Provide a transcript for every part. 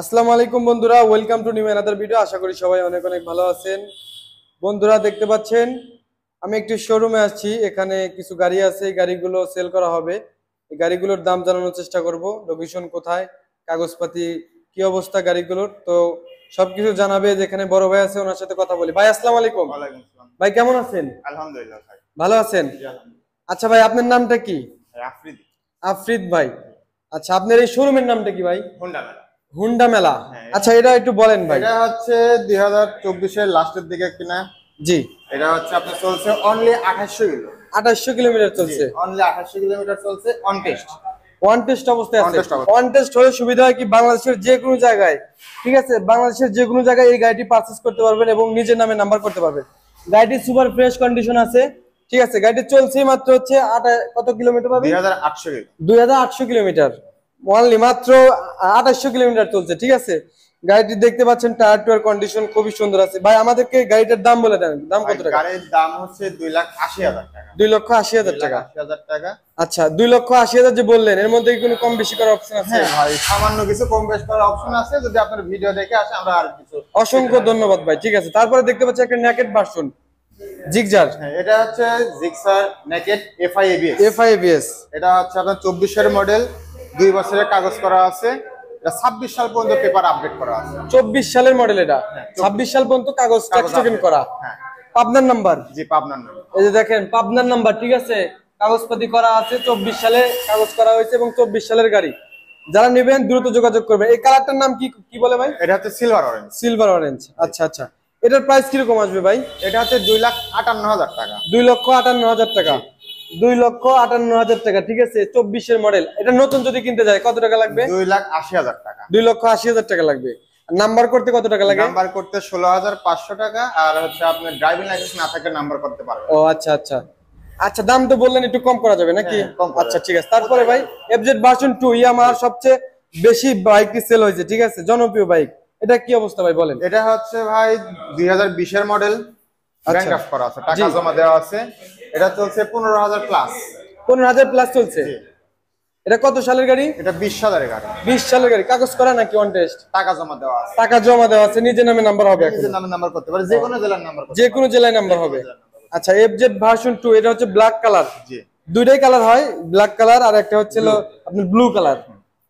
আসসালামু আলাইকুম বন্ধুরা, welcome to new another video. আশা করি সবাই অনেক অনেক ভালো আছেন। বন্ধুরা দেখতে পাচ্ছেন আমি একটি শোরুমে আসছি। এখানে কিছু গাড়ি আছে, এই গাড়িগুলো সেল করা হবে। এই গাড়িগুলোর দাম জানানোর চেষ্টা করব, লোকেশন কোথায়, কাগজপাতি কি অবস্থা গাড়িগুলোর, তো সবকিছু জানাবে। যেখানে বড় ভাই আছে ওনার সাথে কথা বলি। ভাই আসসালামু আলাইকুম। ওয়ালাইকুম আসসালাম। ভাই কেমন আছেন? আলহামদুলিল্লাহ ভাই। ভালো আছেন? জি আলহামদুলিল্লাহ। আচ্ছা ভাই, আপনার নামটা কি? আফ্রিদি। আফরিদ ভাই। আচ্ছা, আপনার এই শোরুমের নামটা কি ভাই? হোন্ডা মেলা। হুন্ডা মেলা। হ্যাঁ, আচ্ছা, এটা একটু বলেন ভাই। এটা হচ্ছে 2024 এর লাস্টের দিকে কিনা। জি। এটা হচ্ছে আপনার চলছে অনলি 2800 কিলো। 2800 কিলোমিটার জি, চলছে। অনলি 2800 কিলোমিটার চলছে অন টেস্ট। ওয়ান টেস্ট অবস্থায় On আছে। test অবস্থায়। ওয়ান টেস্ট হলে সুবিধা হয় কি, বাংলাদেশের যে কোনো জায়গায়, ঠিক আছে, বাংলাদেশের যে কোনো জায়গায় এই গাড়িটি পারচেজ করতে পারবেন এবং নিজের নামে নাম্বার করতে পারবেন। গাড়িটি সুপার ফ্রেশ কন্ডিশন আছে, ঠিক আছে। গাড়িটি চলছে মাত্র হচ্ছে কত কিলোমিটার পাবে? 2800 কিলো। 2800 কিলোমিটার, অনলি মাত্র 2800 কিলোমিটার চলছে, ঠিক আছে। গাড়িটি দেখতে পাচ্ছেন টায়ার টুয়ার কন্ডিশন খুবই সুন্দর আছে। ভাই আমাদেরকে গাড়িটার দাম বলে দেন, দাম কত টাকা? গাড়ির দাম হচ্ছে 2,80,000 টাকা। 2,80,000 টাকা। 2,80,000 টাকা। আচ্ছা, 2,80,000 যে বললেন, এর মধ্যে কি কোনো কম বেশি করার অপশন আছে? হ্যাঁ ভাই, সামান্য কিছু কম বেশ করার অপশন আছে, যদি আপনার ভিডিও দেখে আসে আমরা আর কিছু। অসংখ্য ধন্যবাদ ভাই, ঠিক আছে। তারপরে দেখতে পাচ্ছি একটা নেকেট ভার্সন জিগজার হ্যাঁ, এটা হচ্ছে Gixxer naked FI ABS. FIBS। এটা হচ্ছে আপনার 24 এর মডেল, 2 বছরের কাগজ করা আছে। এটা 26 সাল পর্যন্ত পেপার আপডেট করা আছে। 24 সালের মডেল এটা। 26 সাল পর্যন্ত কাগজ ট্যাক্স টোকেন update। করা। হ্যাঁ, পাবনার নাম্বার। জি পাবনার নাম। এই যে দেখেন পাবনার নাম্বার, ঠিক আছে। কাগজপাতি করা আছে, 24 সালে কাগজ করা হয়েছে এবং 24 সালের গাড়ি। যারা নেবেন দ্রুত যোগাযোগ করবেন। এই কালারটার নাম কি কি বলে ভাই? এটা হচ্ছে সিলভার অরেঞ্জ। Silver orange. আচ্ছা আচ্ছা, এটার প্রাইস কিরকম আসবে ভাই? এটা হচ্ছে 2,58,000 টাকা। 2,58,000 টাকা। 2,58,000 টাকা, ঠিক আছে। 24 এর মডেল। এটা নতুন যদি কিনতে যায় কত টাকা লাগবে? 2,80,000 টাকা। 2,80,000 টাকা লাগবে। নাম্বার করতে কত টাকা লাগে? নাম্বার করতে 16,500 টাকা। আর হচ্ছে আপনার ড্রাইভিং লাইসেন্স না থাকলে নাম্বার করতে পারবেন। ও আচ্ছা আচ্ছা। আচ্ছা, দাম তো বললেন, একটু কম করা যাবে নাকি? হ্যাঁ, কম করা আচ্ছা যাবে। ঠিক আছে। তারপরে ভাই FZ ভার্সন 2 ইয়ামাহার সবচেয়ে বেশি বাইকটি সেল হয়েছে, ঠিক আছে, জনপ্রিয় বাইক। এটা কি অবস্থা ভাই বলেন? এটা হচ্ছে ভাই 2020 এর মডেল, ব্যাংক ড্রাফট করা আছে, টাকা জি। জমা দেওয়া আছে। এটা চলছে 15,000 প্লাস। 15,000 প্লাস চলছে। জি। এটা কত সালের গাড়ি? এটা 20 সালের গাড়ি। 20 সালের গাড়ি। কাগজ করা নাকি অন টেস্ট? টাকা জমা দেওয়া আছে। টাকা জমা দেওয়া আছে, নিজের নামে নাম্বার হবে এখন। নিজের নামে নাম্বার করতে পারে, যে কোনো জেলার নাম্বার করতে যে পারে। কোনো জেলায় নাম্বার হবে। আচ্ছা, FZ ভার্সন 2 এটা হচ্ছে ব্ল্যাক কালার। জি। দুইটাই কালার হয়, ব্ল্যাক কালার আর একটা হচ্ছে আপনার ব্লু কালার,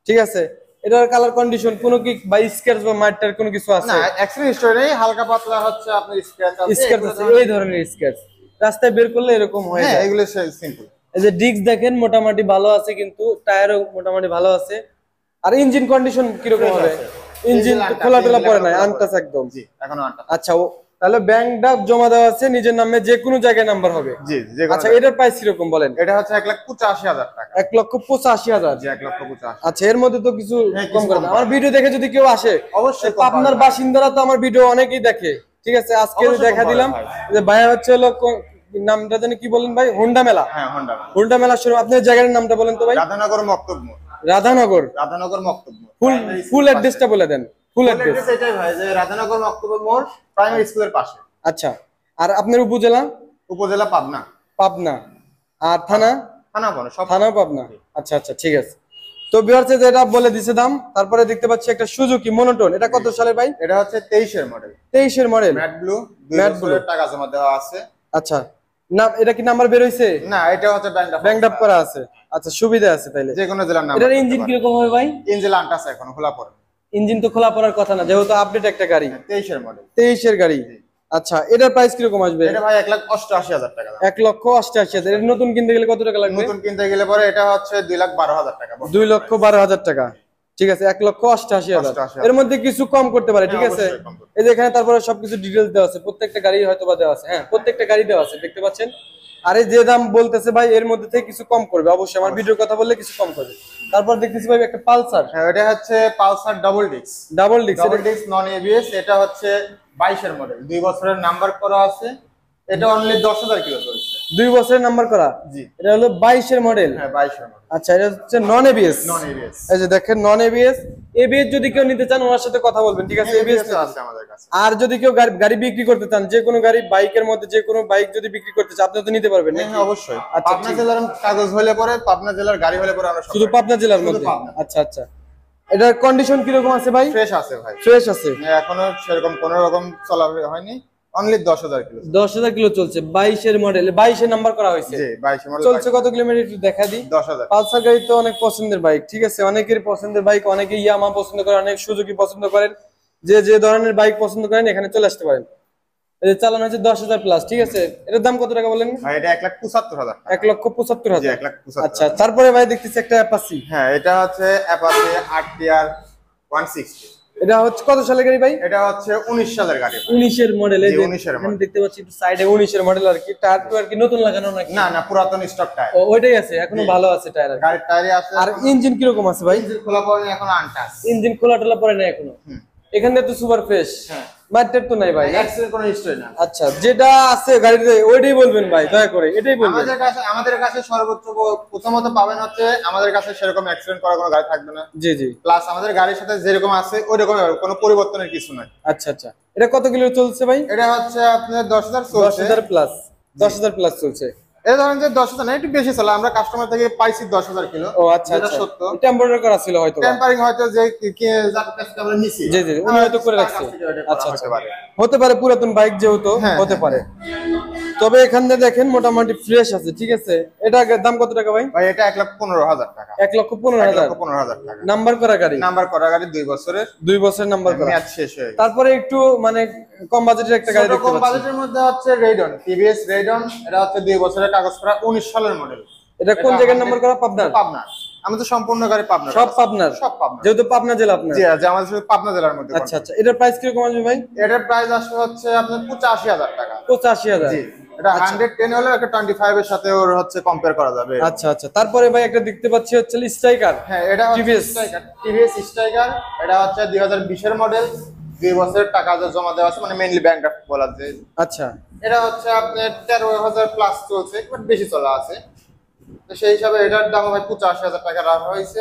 ঠিক আছে। এটার কালার কন্ডিশন কোনো কি বা স্ক্র্যাচ বা মার্টার কোনো কিছু আছে? না, অ্যাক্সিডেন্ট হিস্টরি নেই, হালকা পাতলা হচ্ছে আপনার স্ক্র্যাচ আছে। স্ক্র্যাচ আছে, এই ধরনের স্ক্র্যাচ রাস্তায় বের করলে এরকম হয়। হ্যাঁ, যায়। এগুলো সিম্পল। এই যে ডিস্ক দেখেন মোটামুটি ভালো আছে, কিন্তু টায়ারও মোটামুটি ভালো আছে। আর ইঞ্জিন কন্ডিশন কিরকম Fresh হবে? আছে। ইঞ্জিন Engine খোলা টোলা engine পড়ে নাই, খোলা আনটাচ পড়ে। একদম। জি, এখনো আনটা। আচ্ছা, তাহলে ব্যাংক ড্রাফট জমা দেওয়া আছে, নিজের নামে যে কোনো জায়গায় নাম্বার হবে। জি, যে কোনো আচ্ছা, জায়গায়। এটার প্রাইস কিরকম বলেন? এটা হচ্ছে 1,85,000 টাকা। 1,85,000। জি, 1,85,000। আচ্ছা, এর মধ্যে তো কিছু হ্যাঁ, কম কিছু করে কম আমার পাবে। ভিডিও দেখে যদি কেউ আসে, অবশ্যই কম পাবনার পাবে। বাসিন্দারা তো আমার ভিডিও অনেকেই দেখে, ঠিক আছে। আজকে অবশ্যই দেখা কম পাবে দিলাম ভাই। যে ভাইয়া হচ্ছে হলো নামটা জানি কি বলেন ভাই? হোন্ডা মেলা। হ্যাঁ, হোন্ডা। হোন্ডা মেলা শুরু। আপনার জায়গার নামটা বলেন তো ভাই? রাধানগর মক্তব মোড়। রাধানগর। রাধানগর মক্তব মোড়। ফুল Primary ফুল school অ্যাড্রেসটা পাশে। বলে দেন। ফুল ফুল অ্যাড্রেস। অ্যাড্রেস এটাই ভাই, যে রাধানগর মক্তব মোড়, প্রাইমারি স্কুলের পাশে। আচ্ছা, আর আপনার উপজেলা? উপজেলা পাবনা। পাবনা। আর থানা? থানা বলে সব। থানা পাবনা। আচ্ছা আচ্ছা, ঠিক আছে। তো ভিউয়ার্স, যেটা বলে দিছে দাম। তারপরে দেখতে পাচ্ছি একটা সুজুকি মনোটোন। এটা কত সালের ভাই? এটা হচ্ছে 23 এর মডেল। 23 এর মডেল। ম্যাট ব্লু, 2 Matte বছরের blue। টাকা জমা দেওয়া আছে। আচ্ছা, নাম এটা কি নাম্বার বের হইছে? না, এটা হচ্ছে ব্যাংক আপ করা আছে। আচ্ছা, সুবিধা আছে তাইলে। যে কোনো জেলার নাম। এটার ইঞ্জিন কিরকম হবে ভাই? ইঞ্জিন আনটাস এখনো খোলা পড়ে। ইঞ্জিন তো খোলা পড়ার কথা না, যেহেতু আপডেট একটা গাড়ি। 23 এর মডেল। 23 এর গাড়ি। আচ্ছা, এটার প্রাইস কিরকম আসবে? এটা ভাই 1,88,000 টাকা দাম। 1,88,000। এটা নতুন কিনতে গেলে কত টাকা লাগবে? নতুন কিনতে গেলে পরে এটা হচ্ছে 2,12,000 টাকা। 2,12,000 টাকা, ঠিক আছে। 1,88,000। 88,000। এর মধ্যে কিছু কম করতে পারে, ঠিক হ্যাঁ, আছে। অবশ্যই কম করতে এই যে এখানে তারপরে সবকিছু ডিটেইলস দেওয়া আছে, প্রত্যেকটা গাড়ি হয়তো বা দেওয়া আছে। হ্যাঁ, প্রত্যেকটা গাড়ি দেওয়া আছে, দেখতে পাচ্ছেন। আরে যে দাম বলতেছে ভাই, এর মধ্যে থেকে কিছু কম করবে অবশ্যই। আমার ভিডিওর কথা বললে কিছু কম করবে। তারপর দেখতেছি ভাই একটা পালসার। হ্যাঁ, এটা হচ্ছে Pulsar double disc. Double disc. Double disc non ABS. এটা হচ্ছে 22 এর মডেল, 2 বছরের নাম্বার করা আছে। এটা অনলি 10,000 কিলো চলছে। 2 বছরের নাম্বার করা। জি। এটা হলো 22 এর মডেল। হ্যাঁ, 22 এর মডেল। আচ্ছা, এটা হচ্ছে নন এবিএস। Non ABS. এই যে দেখেন নন এবিএস। এবিএস যদি কেউ নিতে চান ওনার সাথে কথা বলবেন, ঠিক আছে। এবিএস আছে আমাদের কাছে। আর যদি কেউ গাড়ি বিক্রি করতে চান, যে কোনো গাড়ি, বাইকের মধ্যে যে কোনো বাইক যদি বিক্রি করতে চান, আপনি তো নিতে পারবেন নাকি? হ্যাঁ, অবশ্যই। আচ্ছা, পাবনা ঠিক। জেলার কাগজ হলে পরে, পাবনা জেলার গাড়ি হলে পরে আমরা সব শুধু পাবনা জেলার শুধু মধ্যে? পাবনা। আচ্ছা আচ্ছা। এটার কন্ডিশন কিরকম আছে ভাই? ফ্রেশ আছে ভাই, ফ্রেশ আছে, এখনো সেরকম কোনো রকম চলা হয়নি, অনলি 10,000 কিলো। 10,000 কিলো চলছে, 22 মডেল, 22 নাম্বার করা হয়েছে। জি 22 মডেল। চলছে কত কিলোমিটার একটু দেখা দিই। 10,000। পালসার গাড়ি তো অনেক পছন্দের বাইক, ঠিক আছে, অনেকেরই পছন্দের বাইক, অনেকে ইয়ামা পছন্দ করেন, অনেক সুজুকি পছন্দ করেন, যে যে ধরনের বাইক পছন্দ করেন এখানে চলে আসতে পারেন। এই যে চালানো হচ্ছে 10,000 প্লাস, ঠিক আছে। এটার দাম কত টাকা বলেন ভাই? এটা 1,75,000 টাকা। 1,75,000। জি 1,75,000। আচ্ছা, তারপরে ভাই দেখতেছি একটা অ্যাপাচি। হ্যাঁ, এটা হচ্ছে অ্যাপাচি RTR 160। এটা হচ্ছে কত সালের গাড়ি ভাই? এটা হচ্ছে 19 সালের গাড়ি। 19 এর মডেল। এই জি, যে 19 এর এখানে মডেল। দেখতে পাচ্ছি একটু সাইডে 19 এর মডেল আর কি। টায়ার তো আর কি নতুন লাগানো নাকি? না না, পুরাতন স্টক টায়ার। ও ওইটাই আছে, এখনো জি। ভালো আছে টায়ার। গাড়ির টায়ারে আছে। আর ইঞ্জিন কিরকম আছে ভাই? ইঞ্জিন খোলা পড়েনি, এখনো আনটাচ। ইঞ্জিন খোলা টোলা পড়ে না এখনো। এখানে তো সুপার ফ্রেশ। হ্যাঁ। মার্কেট তো নাই ভাই। অ্যাক্সিডেন্ট কোনো হিস্টরি না। আচ্ছা, যেটা আছে গাড়িতে ওইটাই বলবেন ভাই, দয়া করে এটাই বলবেন। আমাদের কাছে সর্বোচ্চ প্রথমত পাবেন হচ্ছে আমাদের কাছে সেরকম অ্যাক্সিডেন্ট করার কোনো গাড়ি থাকবে না। জি জি। প্লাস আমাদের গাড়ির সাথে যেরকম আছে ওইরকম কোনো পরিবর্তনের কিছু নাই। আচ্ছা আচ্ছা, এটা কত কিলো চলছে ভাই? এটা হচ্ছে আপনার 10,000 চলছে। 10,000 প্লাস। 10,000 প্লাস চলছে। এই ধরেন যে 10,000 না, একটু বেশি চলে। আমরা কাস্টমার থেকে পাইছি 10,000 কিলো। ও আচ্ছা যেটা আচ্ছা, সত্য। টেম্পোরারি করা ছিল হয়তো। টেম্পারিং হয়তো যে যার কাছ থেকে আমরা নিছি। জি জি, উনি হয়তো করে তার রাখছে। কাছ থেকে ওটা করা আচ্ছা হতে আচ্ছা, পারে। হতে পারে, পুরাতন বাইক যেহেতু হ্যাঁ, হতে হ্যাঁ, পারে। তবে এখানে দেখেন মোটামুটি ফ্রেশ আছে, ঠিক আছে। এটা দাম কত টাকা ভাই? ভাই এটা 1,15,000 টাকা। 1,15,000। 1,15,000 টাকা। নাম্বার করা গাড়ি? নাম্বার করা গাড়ি 2 বছরের। 2 বছর নাম্বার করা। মেয়াদ শেষ হয়ে গেছে। তারপরে একটু মানে কম বাজেটের একটা গাড়ি দেখতে কম পাচ্ছি। বাজেটের মধ্যে হচ্ছে রেডন, টিভিএস রেডন। এটা হচ্ছে 2 বছরের কাগজ করা, 19 সালের মডেল। এটা কোন জায়গার নাম্বার করা? পাবনার? পাবনা। আমাদের সম্পূর্ণ গাড়ি পাবনা। সব পাবনার? সব পাবনা। যেহেতু পাবনা জেলা আপনার। জি, আমাদের শুধু পাবনা জেলার মধ্যে। আচ্ছা আচ্ছা, এটার প্রাইস কিরকম আসবে ভাই? এটার প্রাইস আসবে হচ্ছে আপনার 85,000 টাকা। 85,000। জি, এটা 110 হলে একটা 25 এর সাথে ওর হচ্ছে কম্পেয়ার করা যাবে। আচ্ছা আচ্ছা, তারপরে ভাই একটা দেখতে পাচ্ছি হচ্ছে স্ট্রাইকার। হ্যাঁ, এটা হচ্ছে TVS স্ট্রাইকার, টিভিএস স্ট্রাইকার। এটা হচ্ছে 2020 এর মডেল। 2 বছরের টাকা জমা দেওয়া আছে, মানে মেইনলি ব্যাংক ড্রাফট বলা যায়। আচ্ছা, এটা হচ্ছে আপনার 13,000 প্লাস চলছে, বাট বেশি চলা আছে। তো সেই হিসাবে এটার দাম ভাই 85,000 টাকা রাখা হয়েছে।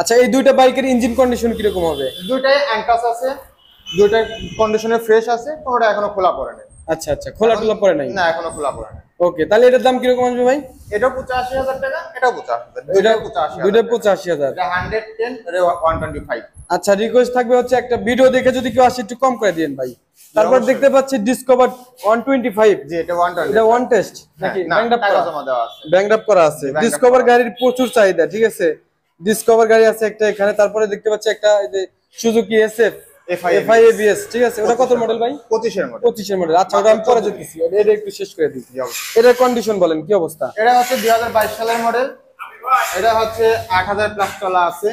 আচ্ছা, এই দুইটা বাইকের ইঞ্জিন কন্ডিশন কিরকম হবে? দুইটাই অ্যান্টাস আছে, দুইটার কন্ডিশনে ফ্রেশ আছে, কোনোটা এখনো খোলা পড়ে নাই। আচ্ছা আচ্ছা, খোলা টোলা পড়ে নাই? না, এখনো খোলা পড়ে নাই। ওকে, তাহলে এটার দাম কিরকম আসবে ভাই? এটাও 85,000 টাকা, এটাও 85,000। দুইটা 85,000। 85,000। এটা 110, এটা 125। আচ্ছা, রিকোয়েস্ট থাকবে হচ্ছে একটা ভিডিও দেখে যদি কেউ আসে একটু কম করে দিন ভাই। তারপর অবশ্যই। দেখতে পাচ্ছি ডিসকভার 125। জি, এটা 120। এটা ওয়ান টেস্ট নাকি না, ব্যাংক টাকা জমা দেওয়া আছে। ব্যাংক করা আছে? ব্যাংক ডিসকভার করা। গাড়ির প্রচুর চাহিদা, ঠিক আছে। ডিসকভার গাড়ি আছে একটা এখানে, তারপরে দেখতে পাচ্ছি একটা এই যে সুজুকি এসএফ FI ABS, ঠিক আছে। ওটা কত মডেল ভাই? 25 এর মডেল। 25 এর মডেল। আচ্ছা, ওটা আমি পরে যেতেছি, এটা একটু শেষ করে দিই। জি, অবশ্যই। এটার কন্ডিশন বলেন কি অবস্থা? এটা হচ্ছে 2022 সালের মডেল। এটা হচ্ছে 8,000 প্লাস চলা আছে।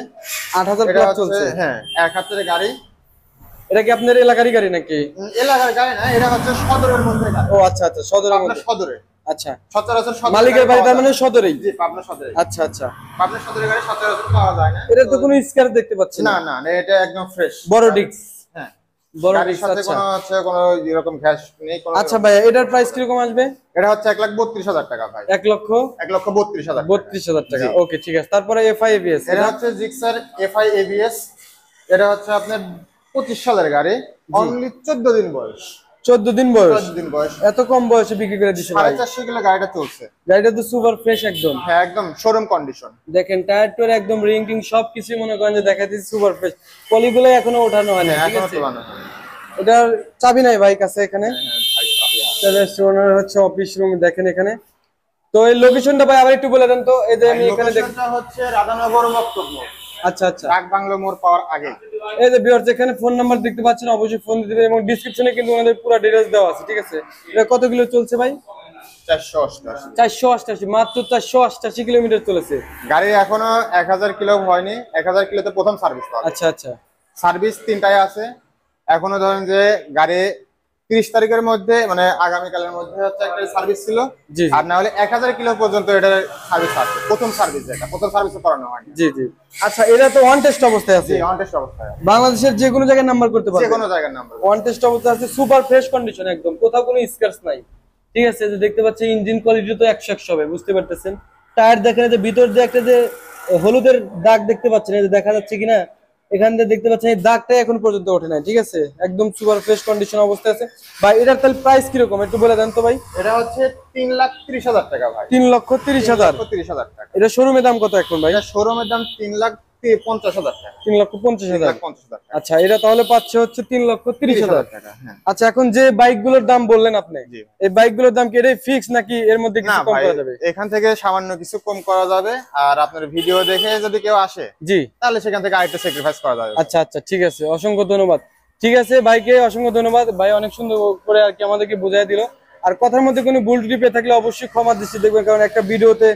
8,000 এটা প্লাস হচ্ছে চলছে? হ্যাঁ, এক হাতের গাড়ি। এটা কি আপনার এলাকারই গাড়ি নাকি? এলাকার গাড়ি না, এটা হচ্ছে সদরের মধ্যে গাড়ি। ও আচ্ছা আচ্ছা, সদরের পাবনা মধ্যে। সদরে। আচ্ছা, সচরাচর সদরে মালিকের গাড়ি বাড়ি তার পাওয়া মানে যায়। সদরেই? জি, পাবনা সদরে। আচ্ছা আচ্ছা, পাবনা সদরে গাড়ি সচরাচর পাওয়া যায় না। এটা তো কোনো স্ক্র্যাচ দেখতে পাচ্ছি না না। না, এটা একদম ফ্রেশ। বড় ডিস্ক? হ্যাঁ, বড় গাড়ির ডিস্ক। সাথে আচ্ছা কোনো হচ্ছে কোনো এরকম ঘ্যাস নেই কোনো। আচ্ছা ভাই, এটার প্রাইস কিরকম আসবে? এটা হচ্ছে 1,32,000 টাকা ভাই। 1,32,000 1,32,000 টাকা। জি। ওকে, ঠিক আছে। তারপরে FI ABS? এটা হচ্ছে জিক্সার FI ABS। এটা হচ্ছে আপনার 25 সালের গাড়ি, অনলি 14 দিন বয়স। 14 দিন বয়স? 14 দিন বয়স। এত কম বয়সে বিক্রি করে দিছে ভাই? 450 কিলো গাড়িটা চলছে। গাড়িটা তো সুপার ফ্রেশ একদম। হ্যাঁ, একদম শোরুম কন্ডিশন। দেখেন টায়ার টুয়ার একদম রিং টিং সবকিছু মনে করেন যে দেখা দিচ্ছে সুপার ফ্রেশ। পলিগুলো এখনো ওঠানো হয় না, ঠিক এখনো আছে। তো বানানো হয়নি। এটার চাবি নাই ভাই কাছে এখানে? হ্যাঁ ভাই, সবই আছে। ওনার হচ্ছে অফিস রুম, দেখেন এখানে। তো এই লোকেশনটা ভাই আবার একটু বলে দেন তো, এই যে আমি এখানে দেখ। লোকেশনটা হচ্ছে রাধানগর মক্তব মোড়, আচ্ছা আচ্ছা, ডাক বাংলো মোড় পাওয়ার আগে। এই যে ভিউয়ার্স এখানে ফোন নাম্বার দেখতে পাচ্ছেন, অবশ্যই ফোন দিতে হবে এবং ডেসক্রিপশনে কিন্তু ওনাদের পুরো ডিটেইলস দেওয়া আছে, ঠিক আছে। এটা কত কিলো চলছে ভাই? 488। 488, মাত্র 488 কিলোমিটার চলেছে। গাড়ি এখনো 1,000 কিলো হয়নি। 1,000 কিলোতে প্রথম সার্ভিস পাবে। আচ্ছা আচ্ছা, সার্ভিস 3টায় আছে। এখনো ধরেন যে গাড়ি 30 তারিখের মধ্যে, মানে আগামীকালের মধ্যে হচ্ছে একটা সার্ভিস ছিল। জি আর না হলে 1,000 কিলো পর্যন্ত এটার সার্ভিস আছে। প্রথম সার্ভিস, যেটা প্রথম সার্ভিস করানো হয়নি। জি জি। আচ্ছা, এটা তো ওয়ান টেস্ট অবস্থায় আছে? জি, অন টেস্ট অবস্থায় আছে। বাংলাদেশের যে কোনো জায়গায় নাম্বার করতে যে পারবে? কোনো জায়গার নাম্বার। ওয়ান টেস্ট অবস্থায় আছে, সুপার ফ্রেশ কন্ডিশন একদম, কোথাও কোনো স্ক্র্যাচ নাই, ঠিক আছে। যে দেখতে পাচ্ছেন ইঞ্জিন কোয়ালিটি তো 100 হবে, বুঝতে পারতেছেন। টায়ার দেখেন, যে ভিতর দিয়ে একটা যে হলুদের দাগ দেখতে পাচ্ছেন, এই যে দেখা যাচ্ছে কিনা, এখান থেকে দেখতে পাচ্ছেন এই দাগটা এখন পর্যন্ত ওঠে নাই, ঠিক আছে। একদম সুপার ফ্রেশ কন্ডিশন অবস্থায় আছে ভাই। এটার তাহলে প্রাইস কিরকম একটু বলে দেন তো ভাই? এটা হচ্ছে 3,30,000 টাকা ভাই। 3,30,000। 3,30,000 টাকা। এটা শোরুমে দাম কত এখন ভাই? এটা শোরুমের দাম 3,00,000 50,000 টাকা। 3,50,000। 3,50,000 টাকা। আচ্ছা, এটা তাহলে পাচ্ছে হচ্ছে 3,30,000 টাকা। হ্যাঁ আচ্ছা, এখন যে বাইকগুলোর দাম বললেন আপনি, জি। এই বাইকগুলোর দাম কি এটাই ফিক্স নাকি এর মধ্যে না কিছু কম ভাই, করা যাবে? এখান থেকে সামান্য কিছু কম করা যাবে। আর আপনার ভিডিও দেখে যদি কেউ আসে জি। তাহলে সেখান থেকে আরেকটু স্যাক্রিফাইস করা যাবে। আচ্ছা আচ্ছা, ঠিক আছে, অসংখ্য ধন্যবাদ। ঠিক আছে ভাইকে অসংখ্য ধন্যবাদ, ভাই অনেক সুন্দর করে আর কি আমাদেরকে বোঝাই দিল। আর কথার মধ্যে কোনো ভুল ত্রুটি পেয়ে থাকলে অবশ্যই ক্ষমা দৃষ্টি দেখবেন, কারণ একটা ভিডিওতে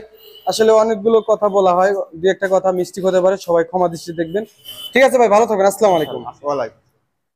আসলে অনেকগুলো কথা বলা হয়, দু একটা কথা মিস্টেক হতে পারে, সবাই ক্ষমা দৃষ্টি দেখবেন। ঠিক আছে ভাই, ভালো থাকবেন, আসসালামু আলাইকুম। ওয়ালাইকুম